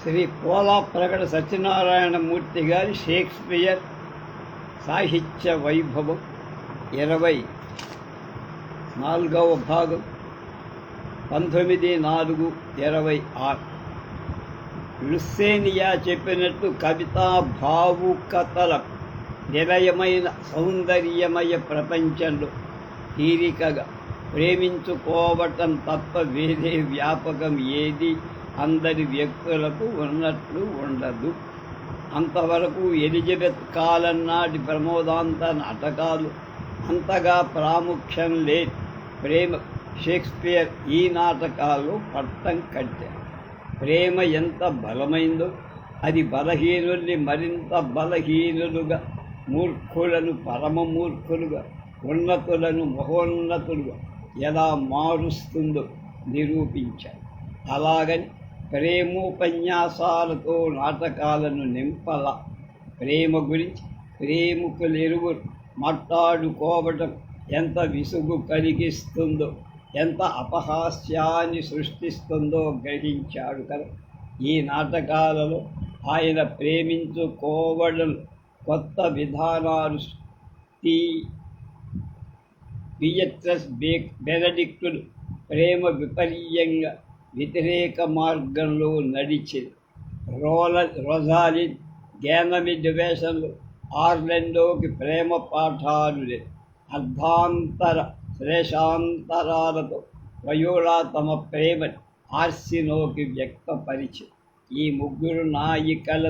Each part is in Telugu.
శ్రీ పోలా ప్రగడ సత్యనారాయణమూర్తి గారి షేక్స్పియర్ సాహిత్య వైభవం 24వ భాగం 19/4/26. లుస్సేనియా చెప్పినట్టు కవితా భావుకతల నిలయమైన సౌందర్యమయ ప్రపంచంలో తీరికగా ప్రేమించుకోవటం తప్ప వేరే వ్యాపకం ఏది అందరి వ్యక్తులకు ఉన్నట్లు ఉండదు. అంతవరకు ఎలిజబెత్ కాలం నాటి ప్రమోదాంత నాటకాలు అంతగా ప్రాముఖ్యం లేదు. ప్రేమ షేక్స్పియర్ ఈ నాటకాల్లో పట్టం కట్టారు. ప్రేమ ఎంత బలమైందో అది బలహీనుల్ని మరింత బలహీనులుగా, మూర్ఖులను పరమమూర్ఖులుగా, ఉన్నతులను మహోన్నతులుగా ఎలా మారుస్తుందో నిరూపించారు. అలాగని ప్రేమోపన్యాసాలతో నాటకాలను నింపల. ప్రేమ గురించి ప్రేమికులిరువురు మాట్లాడుకోవటం ఎంత విసుగు కలిగిస్తుందో, ఎంత అపహాస్యాన్ని సృష్టిస్తుందో గ్రహించాడు కదా. ఈ నాటకాలలో ఆయన ప్రేమించుకోవడం కొత్త విధానాలు బియట్రస్ బెనడిక్టులు ప్రేమ విపర్యంగా వ్యతిరేక మార్గంలో నడిచింది. రొజాలిన్ గ్యానమిడ్ వేషంలో ఆర్లెండోకి ప్రేమ పాఠాలు లేదు. అర్ధాంతర శ్లేషాంతరాలతో వయోలా తమ ప్రేమని ఆర్సినోకి వ్యక్తపరిచింది. ఈ ముగ్గురు నాయికల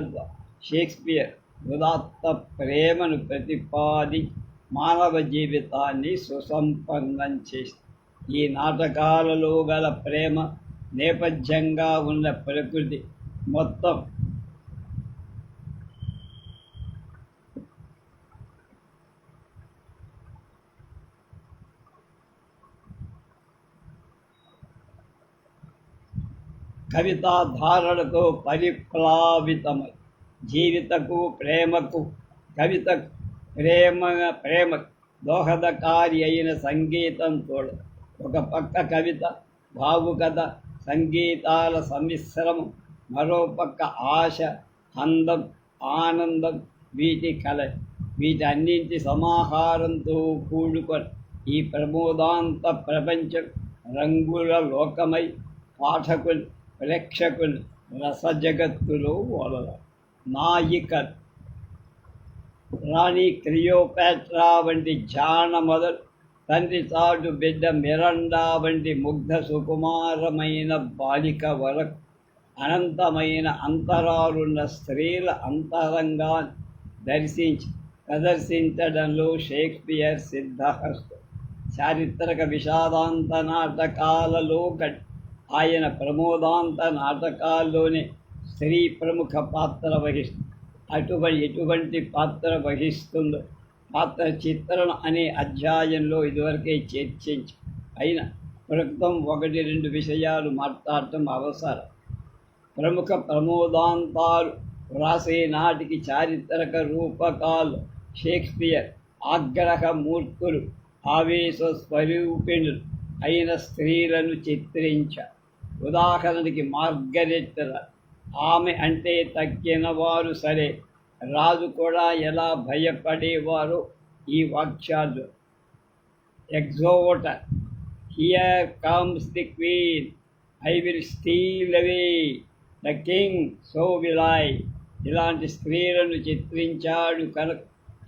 షేక్స్పియర్ ఉదాత్త ప్రేమను ప్రతిపాదించి మానవ జీవితాన్ని సుసంపన్నం చేసి ఈ నాటకాలలో గల ప్రేమ నేపథ్యంగా ఉన్న ప్రకృతి మొత్తం కవితాధారణతో పరిప్లావితమై జీవితకు ప్రేమకు కవితకు ప్రేమ దోహదకారి అయిన సంగీతం తోడ ఒక పక్క కవిత భావుకథ సంగీతాల సమ్మిశ్రమం, మరో పక్క ఆశ, అందం, ఆనందం, వీటన్నింటి సమాహారంతో కూడుకొని ఈ ప్రమోదాంత ప్రపంచం రంగుల లోకమై పాఠకులు ప్రేక్షకులు రసజగత్తులో వలల. నాయిక రాణి క్లియోపాట్రా వంటి జాన మొదలు తండ్రి చాటు బిడ్డ మిరండా వంటి ముగ్ధ సుకుమారమైన బాలిక వరకు అనంతమైన అంతరాలున్న స్త్రీల అంతరంగాన్ని ప్రదర్శించడంలో షేక్స్పియర్ సిద్ధహస్తుడు. చారిత్రక విషాదాంత నాటకాలలో ఆయన ప్రమోదాంత నాటకాల్లోనే స్త్రీ ప్రముఖ పాత్ర వహిస్తుంది. ఎటువంటి పాత్ర వహిస్తుందో పాత్ర చిత్రణ అనే అధ్యాయంలో ఇదివరకే చర్చించి అయినా ప్రస్తుతం 1-2 విషయాలు మాట్లాడటం అవసరం. ప్రముఖ ప్రమోదాంతాలు వ్రాసే నాటికి చారిత్రక రూపకాలు షేక్స్పియర్ ఆగ్రహమూర్తులు, ఆవేశ స్వరూపిణులు అయిన స్త్రీలను చిత్రించారు. ఉదాహరణకి మార్గరెట్. ఆమె అంటే తక్కిన వారు సరే, రాజు కూడా ఎలా భయపడేవారో ఈ వాక్యాలు. ఎగ్జోటర్, here comes the queen, I will steal away the king, so will I. ఇలాంటి స్త్రీలను చిత్రించాడు కనుక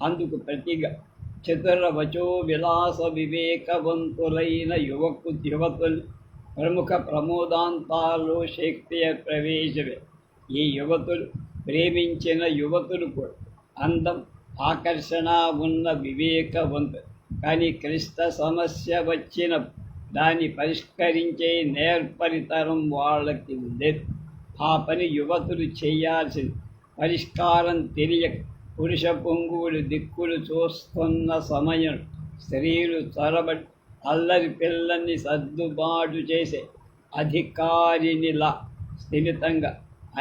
అందుకు ప్రతిగా చతురవచో విలాస వివేకవంతులైన యువతులు ప్రముఖ ప్రమోదాంతాల్లో షేక్స్పియర్ ప్రవేశమే. ఈ యువతులు ప్రేమించిన యువతులు కూడా అందం, ఆకర్షణ ఉన్న వివేకవంతులు. కానీ క్లిష్ట సమస్య వచ్చిన దాన్ని పరిష్కరించే నేర్పరితరం వాళ్ళకి లేదు. ఆ పని యువతులు చేయాల్సింది. పరిష్కారం తెలియక పురుష పొంగువులు దిక్కులు చూస్తున్న సమయం స్త్రీలు చొరబడి అల్లరి పిల్లల్ని సర్దుబాటు చేసే అధికారినిలా స్థిమితంగా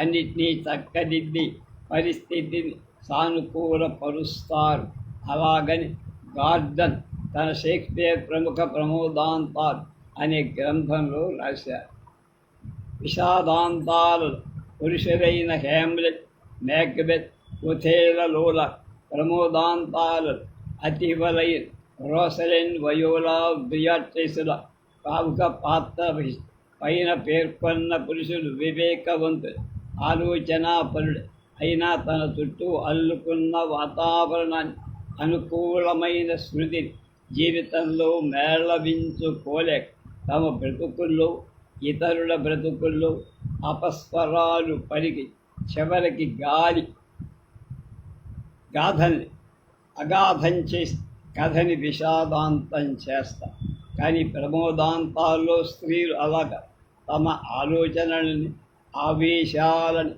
అన్నిటినీ చక్కదిద్ది పరిస్థితిని సానుకూలపరుస్తారు. అలాగని గార్డన్ తన షేక్స్పియర్ ప్రముఖ ప్రమోదాంతాలు అనే గ్రంథంలో రాశారు. విషాదాంతాలలో పురుషులైన హేమ్లెట్, మేక్బెత్, ఒథేలలోల ప్రమోదాంతాలు అతివలైన రోసలిన్, వయోలా, బియాట్రిసుల ప్రముఖ పాత్ర పైన పేర్కొన్న పురుషుడు వివేకవంతుడు, ఆలోచనాపరుడు అయినా తన చుట్టూ అల్లుకున్న వాతావరణాన్ని అనుకూలమైన శృతిని జీవితంలో మేళవించుకోలేక తమ బ్రతుకుల్లో, ఇతరుల బ్రతుకుల్లో అపస్వరాలు పలికి చివరికి గాథల్ని అగాధం చేసి కథని విషాదాంతం చేస్తా. కానీ ప్రమోదాంతాల్లో స్త్రీలు అలాగా తమ ఆలోచనలని, ఆవేశాలని,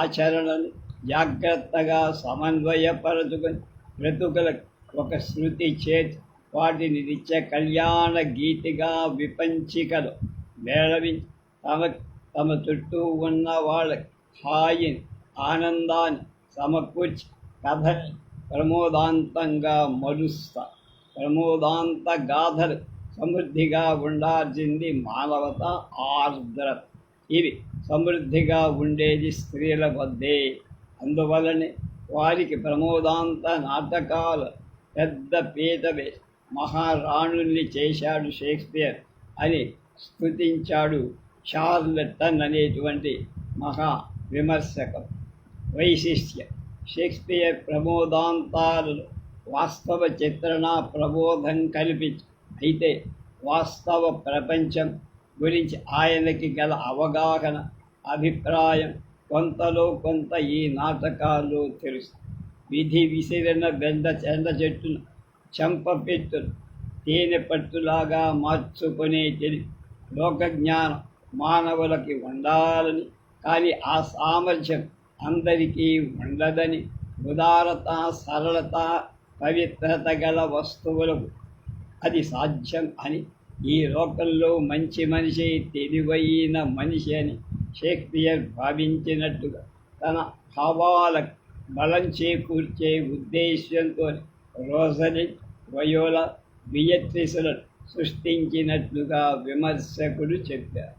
ఆచరణని జాగ్రత్తగా సమన్వయపరచుకొని బ్రతుకులకు ఒక శృతి చేతి వాటిని నిత్య కళ్యాణ గీతిగా విపంచికలు మేళవించి తమ చుట్టూ ఉన్న వాళ్ళకి హాయిని, ఆనందాన్ని సమకూర్చి కథని ప్రమోదాంతంగా మలుస్తా. ప్రమోదాంత గాథలు సమృద్ధిగా ఉండాల్సింది మానవత, ఆర్ద్రత. ఇవి సమృద్ధిగా ఉండేది స్త్రీల వద్దే. అందువలనే వారికి ప్రమోదాంత నాటకాలు పెద్ద పీట వేసి మహారాణుల్ని చేశాడు షేక్స్పియర్ అని స్తుతించాడు చార్లెటన్ అనేటువంటి మహా విమర్శకం. వైశిష్ట్యం: షేక్స్పియర్ ప్రమోదాంతాలలో వాస్తవ చిత్రణ, ప్రబోధం కల్పించి, అయితే వాస్తవ ప్రపంచం గురించి ఆయనకి గల అవగాహన, అభిప్రాయం కొంతలో కొంత ఈ నాటకాల్లో తెలుసు. విధి విసిరిన చెండ చెట్టును చెంపపెట్టును తేనె పట్టులాగా మార్చుకునే తెలివి, లోకజ్ఞానం మానవులకి ఉండాలని, కానీ ఆ సామర్థ్యం అందరికీ ఉండదని, ఉదారత, సరళత, పవిత్రత గల వస్తువులకు అది సాధ్యం అని, ఈ లోకంలో మంచి మనిషి తెలివైన మనిషి అని షేక్స్పియర్ భావించినట్టుగా తన భావాలకు బలం చేకూర్చే ఉద్దేశ్యంతో రోసలిన్, వయోలా, బియట్రిసులను సృష్టించినట్లుగా విమర్శకులు చెప్పారు.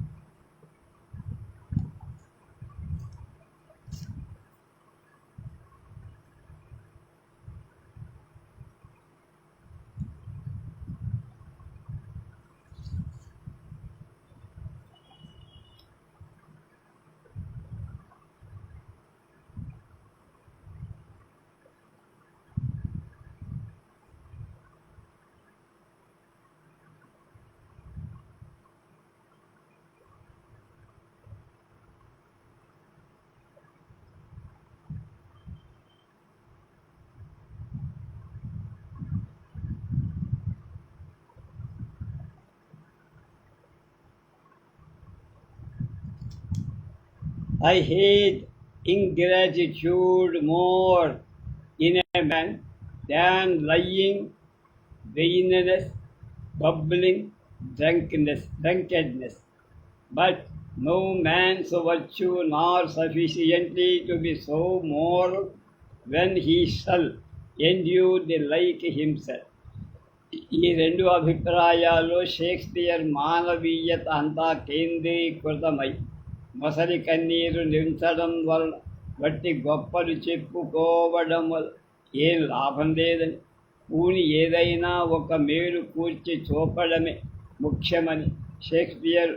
I hate ingratitude more in a man than lying, vainness, bubbling, drunkenness. But no man's virtue nor sufficiently to be so moral when he shall endure the like himself. ఈ రెండు అభిప్రాయాల్లో షేక్స్పియర్ మానవీయత అంతా కేంద్రీకృతమై మొసలి కన్నీరు నించడం వలన వట్టి గొప్పలు చెప్పుకోవడం వల్ల ఏం లాభం లేదని, పూని ఏదైనా ఒక మేలు కూర్చి చూపడమే ముఖ్యమని షేక్స్పియర్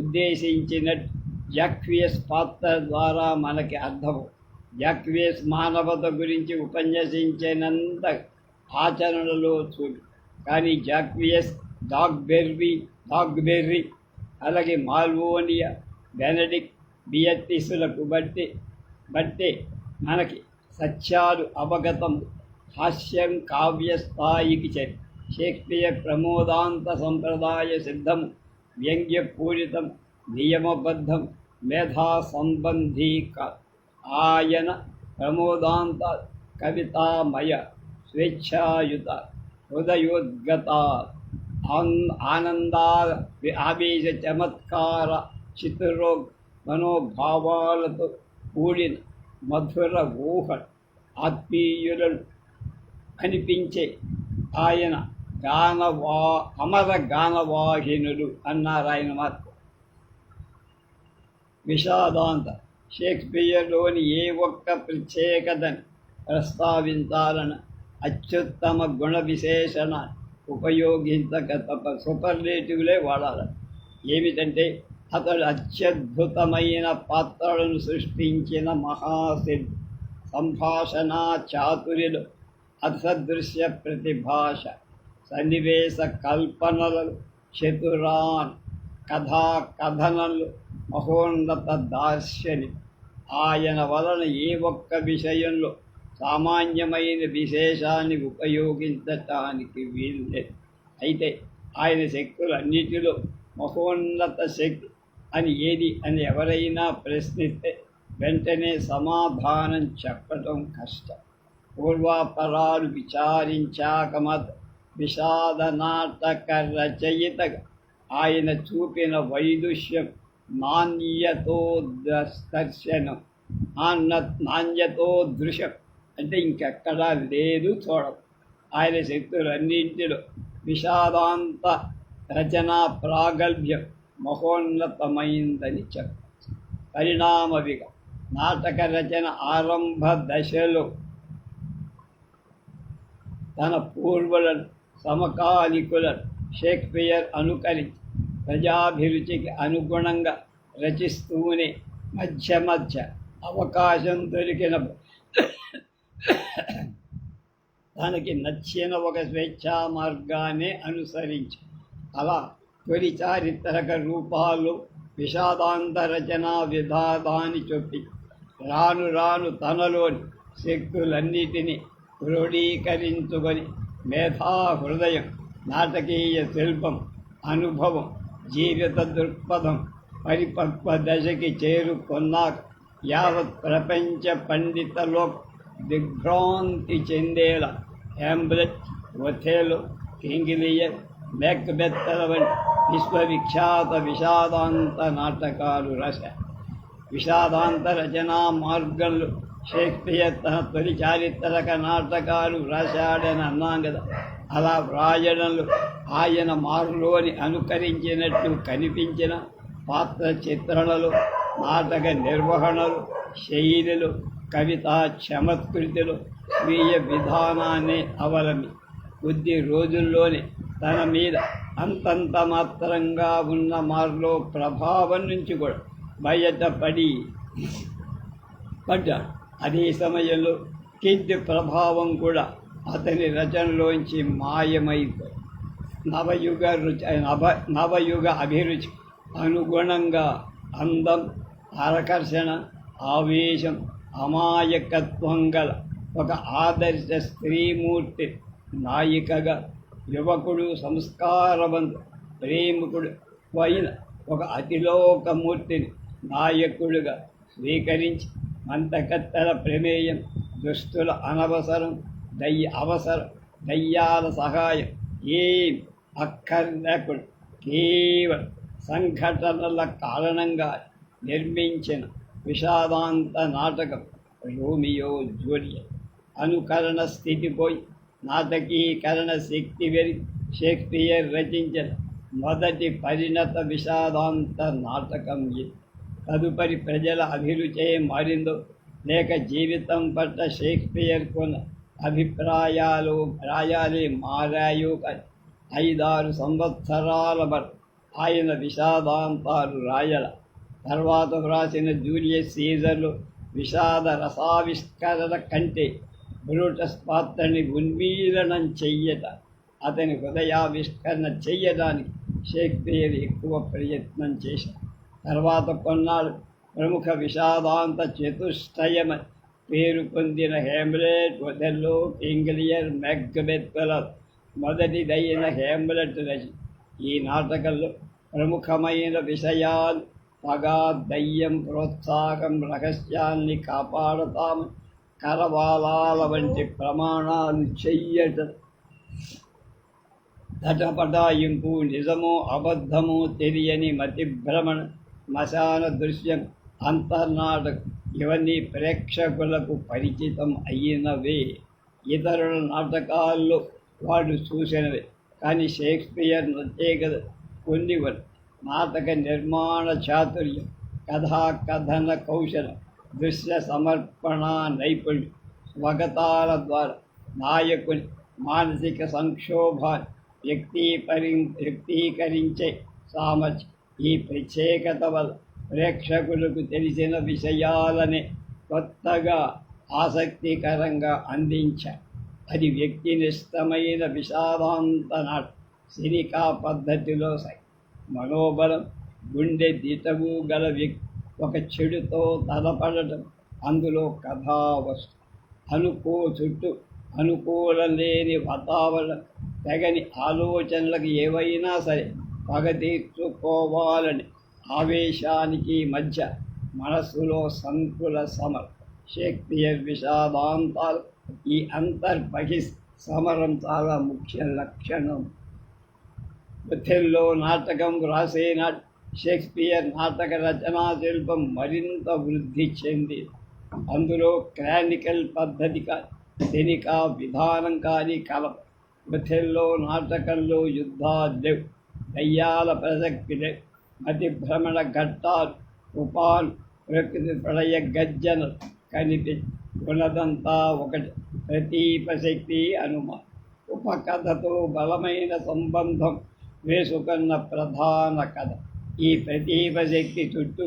ఉద్దేశించినట్టు జాక్వియస్ పాత్ర ద్వారా మనకి అర్థము. జాక్వియస్ మానవత గురించి ఉపన్యసించినంత ఆచరణలో చూడు, కానీ జాక్వియస్, డాగ్బెర్రీ, అలాగే మాల్వోనియా, బెనడిక్ట్, బియట్రిసులకు బట్టే మనకి సత్యాలు అవగతం. హాస్యం కావ్య స్థాయికి చేరి షేక్స్పియర్ ప్రమోదాంత సంప్రదాయ సిద్ధము, వ్యంగ్యపూరితం, నియమబద్ధం, మేధా సంబంధీ కాదు. ఆయన ప్రమోదాంత కవితామయ, స్వేచ్ఛాయుత, హృదయోద్గత, ఆనంద, ఆవేశ, చమత్కార, చిత్రోగ్ మనోభావాలతో కూడిన మధుర ఊహ ఆత్మీయులను అనిపించే ఆయన అమర గానవాహినుడు అన్నారు ఆయన మాత్రం. విషాదాంత షేక్స్పియర్లోని ఏ ఒక్క ప్రత్యేకతని ప్రస్తావించాలన్న అత్యుత్తమ గుణ విశేషణ ఉపయోగించక తప్ప సూపర్లేటివ్లే వాడాలి. ఏమిటంటే అతడు అత్యద్భుతమైన పాత్రలను సృష్టించిన మహాశిల్పి, సంభాషణ చాతుర్యులు, అసదృశ్య ప్రతిభాష, సన్నివేశ కల్పనలు, చతురాన్ కథా కథనలు, మహోన్నత దార్శనికుడు. ఆయన వలన ఏ ఒక్క విషయంలో సామాన్యమైన విశేషాన్ని ఉపయోగించటానికి వీల్లేదు. అయితే ఆయన శక్తులన్నిటిలో మహోన్నత శక్తి అని ఏది అని ఎవరైనా ప్రశ్నిస్తే వెంటనే సమాధానం చెప్పటం కష్టం. పూర్వాపరాలు విచారించాక మాత్రం విషాద నాటక రచయితగా ఆయన చూపిన వైదుష్యం నాణ్యతో దృశ్యం అంటే ఇంకెక్కడా లేదు చూడదు. ఆయన శక్తులన్నింటిలో విషాదాంత రచనా ప్రాగల్భ్యం మహోన్నతమైందని చెప్పచ్చు. పరిణామవిగా నాటక రచన ఆరంభ దశలో తన పూర్వులను సమకాలికులను షేక్స్పియర్ అనుకరించి ప్రజాభిరుచికి అనుగుణంగా రచిస్తూనే మధ్య మధ్య అవకాశం దొరికిన తనకి నచ్చిన ఒక స్వేచ్ఛా మార్గాన్ని అనుసరించి అలా తొలి చారిత్రక రూపాలు విషాదాంత రచనా విధానాన్ని చొప్పి రాను రాను తనలోని శక్తులన్నిటినీ క్రోడీకరించుకొని మేధా హృదయం, నాటకీయ శిల్పం, అనుభవం, జీవిత దృక్పథం పరిపక్వ దశకి చేరుకున్నాక యావత్ ప్రపంచ పండితలోక్ దిగ్భ్రాంతి చెందేలా హ్యామ్లెట్, ఒథెలో, కింగ్ లియర్, మేక్బెత్తల వంటి విశ్వవిఖ్యాత విషాదాంత నాటకాలు రాశారు. విషాదాంత రచనా మార్గంలో షేక్స్పియర్ తన తొలి చారిత్రక నాటకాలు వ్రాశాడని అన్నాం కదా. అలా వ్రాయడంలో ఆయన మారులోని అనుకరించినట్టు కనిపించిన పాత్ర చిత్రణలు, నాటక నిర్వహణలు, శైలులు, కవితా చమత్కృతులు, స్వీయ విధానాన్ని అవలంబి కొద్ది రోజుల్లోనే తన మీద అంతంత మాత్రంగా ఉన్న మార్లో ప్రభావం నుంచి కూడా పడ్డాడు. అదే సమయంలో కిడ్ ప్రభావం కూడా అతని రచనలోంచి మాయమైపోయి నవయుగ అభిరుచి అనుగుణంగా అందం, ఆకర్షణ, ఆవేశం, అమాయకత్వం గల ఒక ఆదర్శ స్త్రీమూర్తి నాయికగా, యువకుడు, సంస్కారవంతు, ప్రేమికుడు అయిన ఒక అతిలోకమూర్తిని నాయకుడిగా స్వీకరించి మంతకత్తెల ప్రమేయం, దుస్తుల అనవసరం, దయ్యాల సహాయం ఏం అక్కర్లేకుండా కేవలం సంఘటనల కారణంగా నిర్మించిన విషాదాంత నాటకం రోమియో జూలియట్. అనుకరణ స్థితి పోయి నాటకీకరణ శక్తి పెరిగి షేక్స్పియర్ రచించిన మొదటి పరిణత విషాదాంత నాటకం ఇది. తదుపరి ప్రజల అభిరుచే మారిందో లేక జీవితం పట్ల షేక్స్పియర్ కొన్న అభిప్రాయాలే మారాయో కానీ 5-6 సంవత్సరాల వరకు ఆయన విషాదాంతాలు రాయల. తర్వాత వ్రాసిన జూలియస్ సీజర్లో విషాద రసావిష్కరణ కంటే బ్రూటస్ పాత్రని ఉన్మీలనం చెయ్యట, అతని హృదయావిష్కరణ చెయ్యడానికి షేక్స్పియర్ ఎక్కువ ప్రయత్నం చేశారు. తర్వాత కొన్నాళ్ళు ప్రముఖ విషాదాంత చతుష్టయమని పేరు పొందిన హ్యామ్లెట్, ఒథెల్లో, కింగ్ లియర్, మేక్బెత్ల మొదటిదైన హ్యామ్లెట్ రచన. ఈ నాటకంలో ప్రముఖమైన విషయాలు పగ, దయ్యం, ప్రోత్సాహం, రహస్యాన్ని కాపాడతాము, కరవాలాల వంటి ప్రమాణాలు చెయ్యటం, తటపటాయింపు, నిజమో అబద్ధమో తెలియని మతిభ్రమణ, శ్మశాన దృశ్యం, అంతర్నాటకం ఇవన్నీ ప్రేక్షకులకు పరిచితం అయినవే. ఇతరుల నాటకాల్లో వాడు చూసినవే. కానీ షేక్స్పియర్ ప్రత్యేకత కొన్ని నాటక నిర్మాణ చాతుర్యం, కథా కథన కౌశలం, దృశ్య సమర్పణ నైపుణ్యం, స్వగతాల ద్వారా నాయకుని మానసిక సంక్షోభాన్ని వ్యక్తీకరించే సామర్థ్యం. ఈ ప్రత్యేకత వల్ల ప్రేక్షకులకు తెలిసిన విషయాలనే కొత్తగా ఆసక్తికరంగా అందించారు. అది వ్యక్తినిష్టమైన విషాదాంత నాటకం. సినికా పద్ధతిలో మనోబలం, గుండె దిటవు గల వ్యక్తి ఒక చెడుతో తలపడటం, అందులో కథావస్తు చుట్టూ అనుకూలం లేని వాతావరణం, తెగని ఆలోచనలకు ఏవైనా సరే పగ తీర్చుకోవాలని ఆవేశానికి మధ్య మనస్సులో సంకుల సమరం. షేక్స్పియర్ విషాదాంతాలు ఈ అంతర్బహిస్ సమరం చాలా ముఖ్య లక్షణం. ఒథెల్లో నాటకం వ్రాసే షేక్స్పియర్ నాటక రచనా శిల్పం మరింత వృద్ధి చెంది అందులో క్లానికల్ పద్ధతి కానీ సినికా విధానం కానీ కలప. ఒథెల్లో నాటకంలో యుద్ధాలు లేవు, దయ్యాల ప్రసక్తి లేవు, మతి భ్రమణ ఘట్టాలు, తుఫాను, ప్రకృతి ప్రళయ గర్జనలు కనిపించి ఉన్నదంతా ఒకటి, ప్రతీపశక్తి అనుమానం. ఉపకథతో బలమైన సంబంధం వేసుకున్న ప్రధాన కథ. ఈ ప్రతీపశక్తి చుట్టూ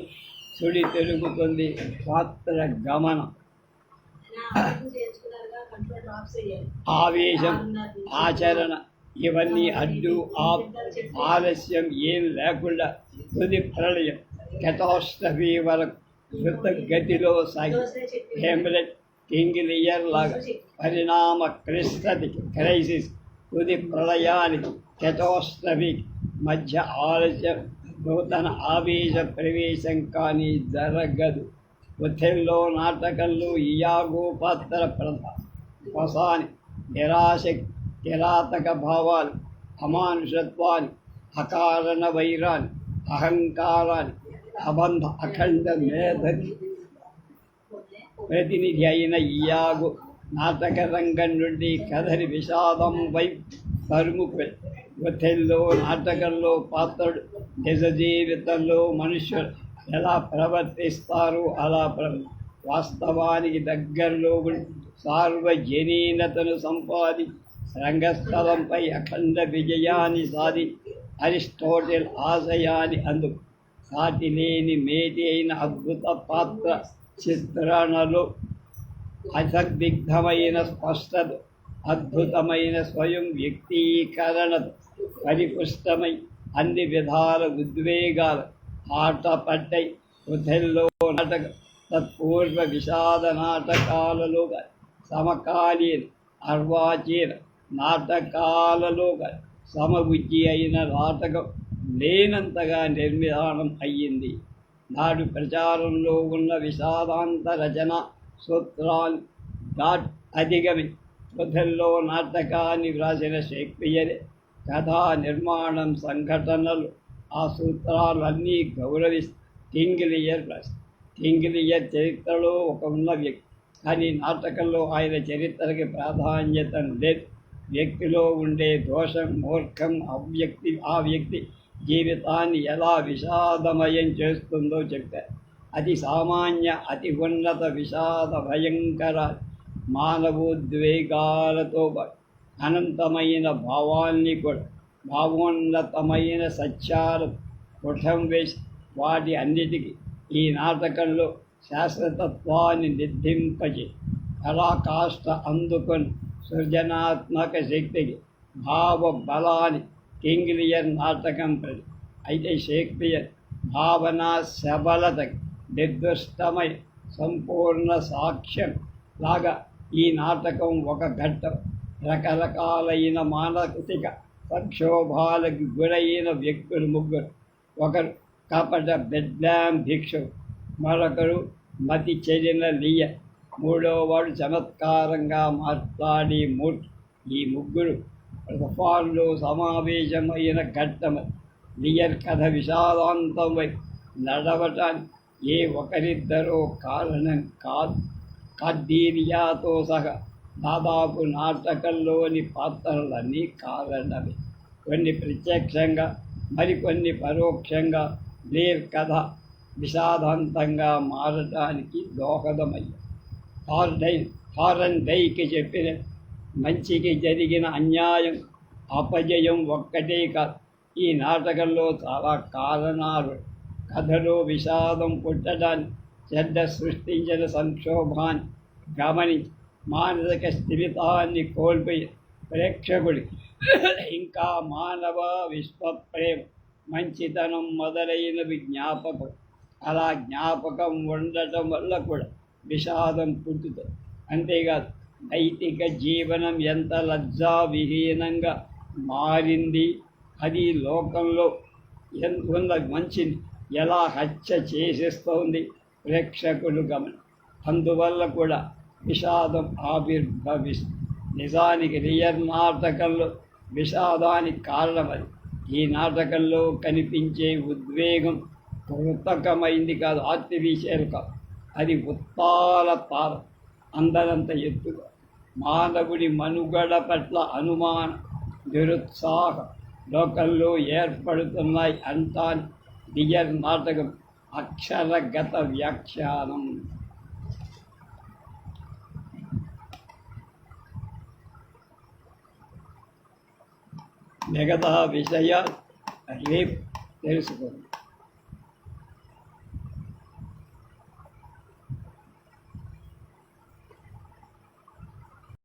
సుడి తిరుగుతుంది పాత్ర గమనం. ఆవేశం, ఆచరణ ఇవన్నీ ఆలస్యం ఏం లేకుండా తుది ప్రళయం కెటాస్ట్రఫీ వరకు ద్రుతగతిలో సాగి హెమ్లెట్, కింగ్ లియర్ లాగా పరిణామ క్రైసిస్, తుది ప్రళయానికి కెటాస్ట్రఫీ మధ్య ఆలస్యం, నూతన ఆవేశ ప్రవేశం కానీ జరగదు. ఒథెల్లో నాటకంలో ఇయాగో పాత్ర ప్రధాని కిరాతక భావాలు, అమానుషత్వాన్ని, అకారణ వైరాన్ని, అహంకారాన్ని, అఖండ మేధకి ప్రతినిధి అయిన ఇయాగో నాటక రంగం నుండి కథని విషాదం వైపు తరుముకు. ఒథెల్లో నాటకంలో పాత్రుడు నిజ జీవితంలో మనుష్యులు ఎలా ప్రవర్తిస్తారో అలా వాస్తవానికి దగ్గరలో సార్వజనీనతను సంపాదించి రంగస్థలంపై అఖండ విజయాన్ని సాధి అరిస్టోటిల్ ఆశయాన్ని అందుకు సాటి లేని మేటి అయిన అద్భుత పాత్ర చిత్రణలో అసగ్దిగ్ధమైన స్పష్టత, అద్భుతమైన స్వయం వ్యక్తీకరణతో పరిపుష్టమై అన్ని విధాల ఉద్వేగాల ఆట పట్టై. ఒథెల్లో నాటకం తత్పూర్వ విషాద నాటకాలలో సమకాలీన అర్వాచీన నాటకాలలో సమబుద్ధి అయిన నాటకం లేనంతగా నిర్మిధానం అయ్యింది. నాడు ప్రచారంలో ఉన్న విషాదాంత రచన సూత్రాలు అధిగమి ఒథెల్లో నాటకాన్ని వ్రాసిన షేక్స్పియరే కథా నిర్మాణం, సంఘటనలు, ఆ సూత్రాలన్నీ గౌరవిస్తూ కింగ్ లియర్ చరిత్రలో ఒక ఉన్న వ్యక్తి, కానీ నాటకంలో ఆయన చరిత్రకి ప్రాధాన్యత లేదు. వ్యక్తిలో ఉండే దోషం, మూర్ఖం, ఆ వ్యక్తి జీవితాన్ని ఎలా విషాదమయం చేస్తుందో చెప్పారు. అతి సామాన్య, అతి ఉన్నత విషాద భయంకర మానవోద్వేగాలతో అనంతమైన భావాల్ని కూడా భావోన్నతమైన సత్యాలు పుటం వేసి వాటి అన్నిటికీ ఈ నాటకంలో శాశ్వతత్వాన్ని నిర్ధింపజే పరాకాష్ఠ అందుకొని సృజనాత్మక శక్తికి భావ బలాన్ని కింగ్ లియర్ నాటకం ప్రతి. అయితే షేక్స్పియర్ భావనా సబలతకి నిర్దిష్టమై సంపూర్ణ సాక్ష్యం లాగా ఈ నాటకం ఒక ఘట్టం. రకరకాలైన మానసిక సంక్షోభాలకు గురైన వ్యక్తులు ముగ్గురు. ఒకరు కపట బెడ్లాం భిక్షువు, మరొకరు మతి చెడిన లియర్, మూడోవాడు చమత్కారంగా మాట్లాడి మూర్తి. ఈ ముగ్గురు తుఫాన్లో సమావేశమైన ఘట్టం. లియర్ కథ విషాదాంతం వైపు నడవటానికి ఏ ఒకరిద్దరో కారణం కాదు. కార్డీనియాతో సహా దాదాపు నాటకంలోని పాత్రలన్నీ కారణమే. కొన్ని ప్రత్యక్షంగా, మరికొన్ని పరోక్షంగా లియర్ కథ విషాదాంతంగా మారటానికి దోహదమయ్యాయి. హారన్ డైకి చెప్పిన మంచికి జరిగిన అన్యాయం, అపజయం ఒక్కటే కాదు. ఈ నాటకంలో చాలా కారణాలు. కథలో విషాదం పుట్టడాన్ని, చెడ్డ సృష్టించిన సంక్షోభాన్ని గమనించి మానసిక స్థిమితాన్ని కోల్పోయి ప్రేక్షకుడికి ఇంకా మానవ విశ్వప్రేమ, మంచితనం మొదలైనవి జ్ఞాపకం. అలా జ్ఞాపకం ఉండటం వల్ల కూడా విషాదం పుట్టుతుంది. అంతేకాదు, నైతిక జీవనం ఎంత లజ్జావిహీనంగా మారింది, అది లోకంలో ఉన్న మంచిని ఎలా హత్య చేసేస్తోంది ప్రేక్షకులు గమని. అందువల్ల కూడా విషాదం ఆవిర్భవిస్తుంది. నిజానికి రియల్ నాటకంలో విషాదానికి కారణమది. ఈ నాటకంలో కనిపించే ఉద్వేగం కృతకమైంది కాదు, ఆర్టిఫిషియల్ కాదు. అది ఉత్తాల తార, అందరంత ఎత్తుగా. మానవుడి మనుగడ పట్ల అనుమానం, నిరుత్సాహం లోకంలో ఏర్పడుతున్నాయి అంటాను. రియల్ నాటకం అక్షరగత వ్యాఖ్యానం. మిగతా విషయాలు రేపు తెలుసుకోండి.